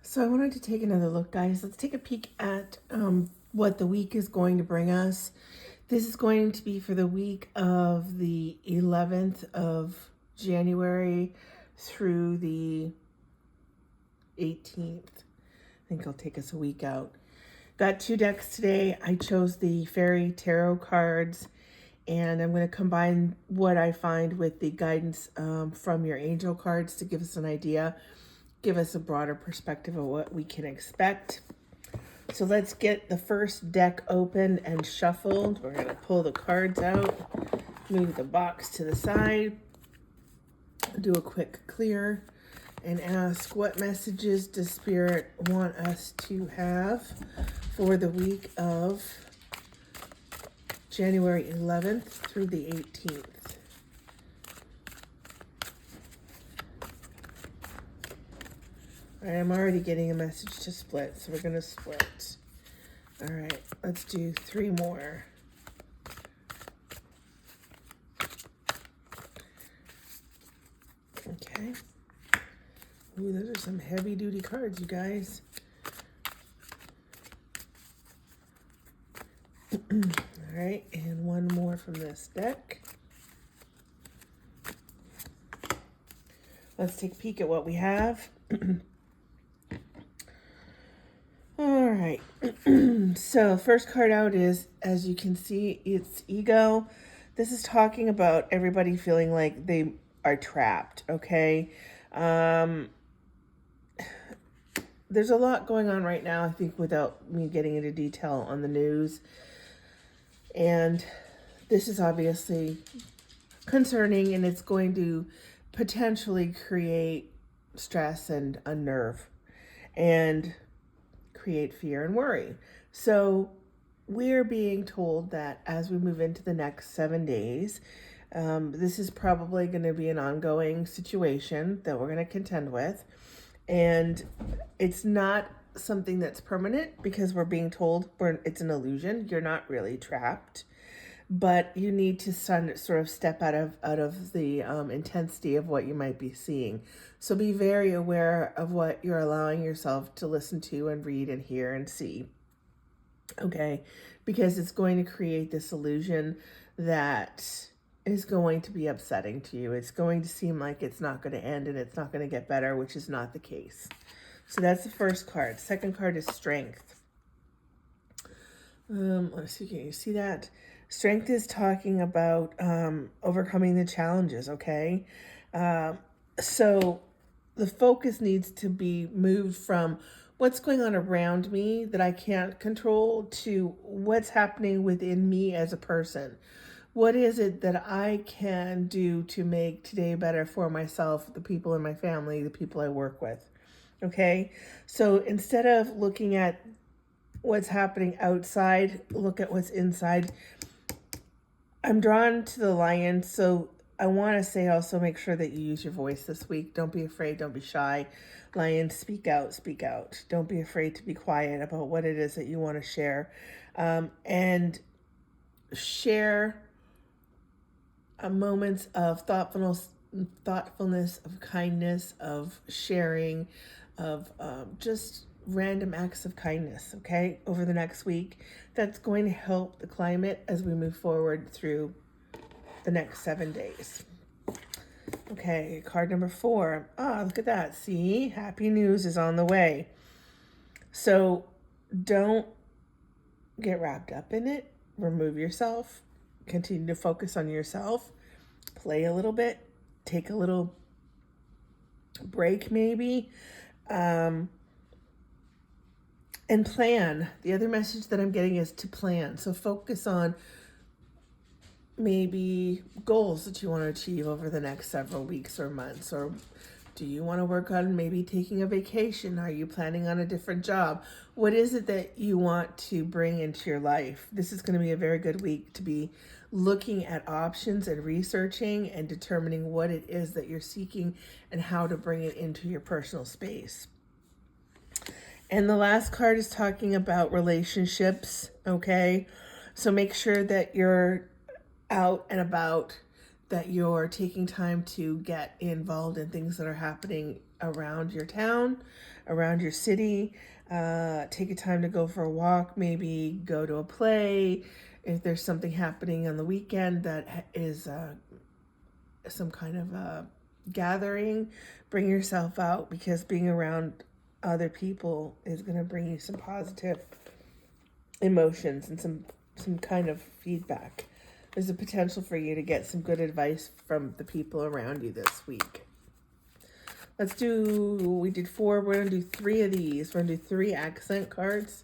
So I wanted to take another look, guys. Let's take a peek at what the week is going to bring us. This is going to be for the week of the 11th of January through the 18th. I think it'll take us a week out. Got two decks today. I chose the Fairy Tarot cards, and I'm going to combine what I find with the guidance from your angel cards to give us an idea, give us a broader perspective of what we can expect. So let's get the first deck open and shuffled. We're going to pull the cards out, move the box to the side, do a quick clear, and ask what messages does Spirit want us to have for the week of January 11th through the 18th. All right, I'm already getting a message to split, so we're going to split. All right, let's do three more. Okay. Ooh, those are some heavy-duty cards, you guys. All right, and one more from this deck. Let's take a peek at what we have. All right. So first card out is, as you can see, it's Ego. This is talking about everybody feeling like they are trapped, okay? There's a lot going on right now, I think, without me getting into detail on the news. And this is obviously concerning, and it's going to potentially create stress and unnerve and create fear and worry. So we're being told that as we move into the next 7 days, this is probably going to be an ongoing situation that we're going to contend with. And it's not something that's permanent because we're being told it's an illusion. You're not really trapped, but you need to sort of step out of the intensity of what you might be seeing. So be very aware of what you're allowing yourself to listen to and read and hear and see. Okay, because it's going to create this illusion that is going to be upsetting to you. It's going to seem like it's not going to end and it's not going to get better, which is not the case. So that's the first card. Second card is Strength. Let's see, can you see that? Strength is talking about overcoming the challenges, okay? So the focus needs to be moved from what's going on around me that I can't control to what's happening within me as a person. What is it that I can do to make today better for myself, the people in my family, the people I work with? Okay, so instead of looking at what's happening outside, look at what's inside. I'm drawn to the lion, so I want to say also make sure that you use your voice this week. Don't be afraid, don't be shy. Lion, speak out, speak out. Don't be afraid to be quiet about what it is that you want to share. And share moments of thoughtfulness, of kindness, of sharing, of just random acts of kindness, okay, over the next week. That's going to help the climate as we move forward through the next 7 days. Okay, card number 4. Ah, look at that. See, happy news is on the way. So don't get wrapped up in it. Remove yourself. Continue to focus on yourself. Play a little bit. Take a little break maybe. And plan. The other message that I'm getting is to plan. So focus on maybe goals that you want to achieve over the next several weeks or months. Or do you want to work on maybe taking a vacation? Are you planning on a different job? What is it that you want to bring into your life? This is going to be a very good week to be looking at options and researching and determining what it is that you're seeking and how to bring it into your personal space. And the last card is talking about relationships, okay? So make sure that you're out and about, that you're taking time to get involved in things that are happening around your town, around your city. Take a time to go for a walk, maybe go to a play. If there's something happening on the weekend that is some kind of a gathering, bring yourself out, because being around other people is going to bring you some positive emotions and some kind of feedback. There's a potential for you to get some good advice from the people around you this week. We did 4, we're going to do 3 of these. We're going to do 3 accent cards.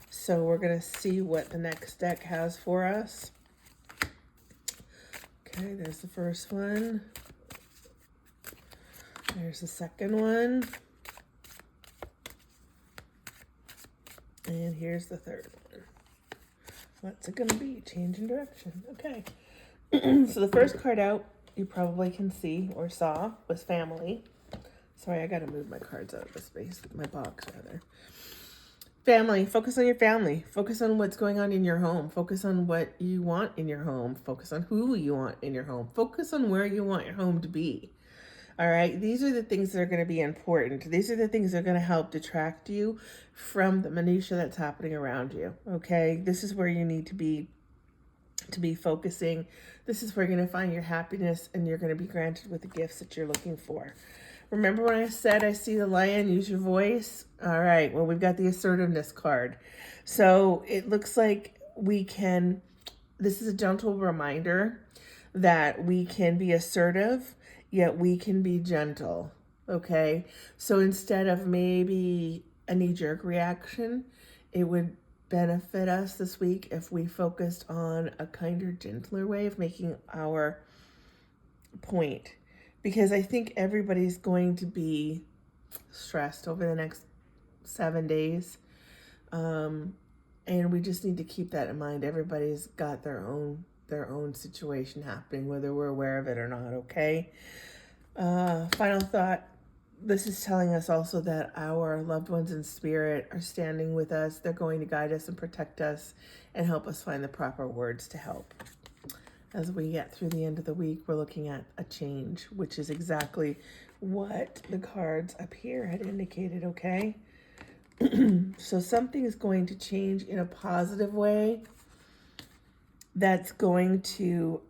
So we're going to see what the next deck has for us. Okay, there's the first one. There's the second one. And here's the third one. What's it going to be? Change in direction. Okay. So the first card out, you probably can see or saw, was family. Sorry, I got to move my cards out of the space, my box rather. Family, focus on your family. Focus on what's going on in your home. Focus on what you want in your home. Focus on who you want in your home. Focus on where you want your home to be. All right, these are the things that are going to be important. These are the things that are going to help detract you from the minutia that's happening around you. Okay, this is where you need to be focusing. This is where you're going to find your happiness, and you're going to be granted with the gifts that you're looking for. Remember when I said I see the lion, use your voice? All right, well, we've got the assertiveness card. So it looks like this is a gentle reminder that we can be assertive, yet we can be gentle, okay? So instead of maybe a knee-jerk reaction, it would benefit us this week if we focused on a kinder, gentler way of making our point. Because I think everybody's going to be stressed over the next 7 days. And we just need to keep that in mind. Everybody's got their own situation happening, whether we're aware of it or not, okay? Final thought. This is telling us also that our loved ones in spirit are standing with us. They're going to guide us and protect us and help us find the proper words to help. As we get through the end of the week, we're looking at a change, which is exactly what the cards up here had indicated, okay? So something is going to change in a positive way that's going to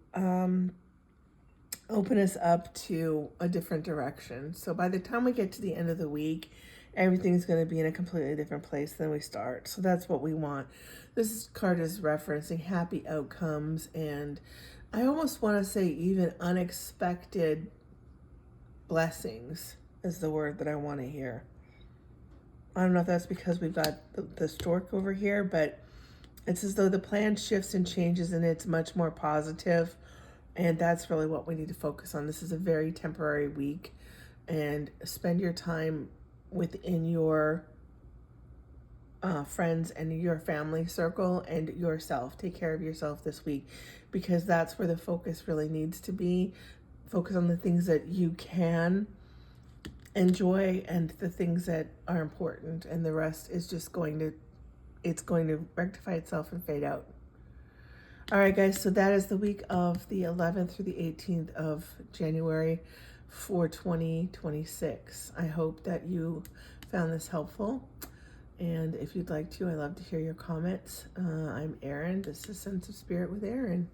open us up to a different direction. So by the time we get to the end of the week, everything's going to be in a completely different place than we start. So that's what we want. This card is referencing happy outcomes, and I almost want to say even unexpected blessings is the word that I want to hear. I don't know if that's because we've got the stork over here, but it's as though the plan shifts and changes, and it's much more positive. And that's really what we need to focus on. This is a very temporary week, and spend your time within your friends and your family circle and yourself. Take care of yourself this week, because that's where the focus really needs to be. Focus on the things that you can enjoy and the things that are important, and the rest is just going to rectify itself and fade out. All right, guys, so that is the week of the 11th through the 18th of January for 2026. I hope that you found this helpful. And if you'd like to, I'd love to hear your comments. I'm Erin. This is Sense of Spirit with Erin.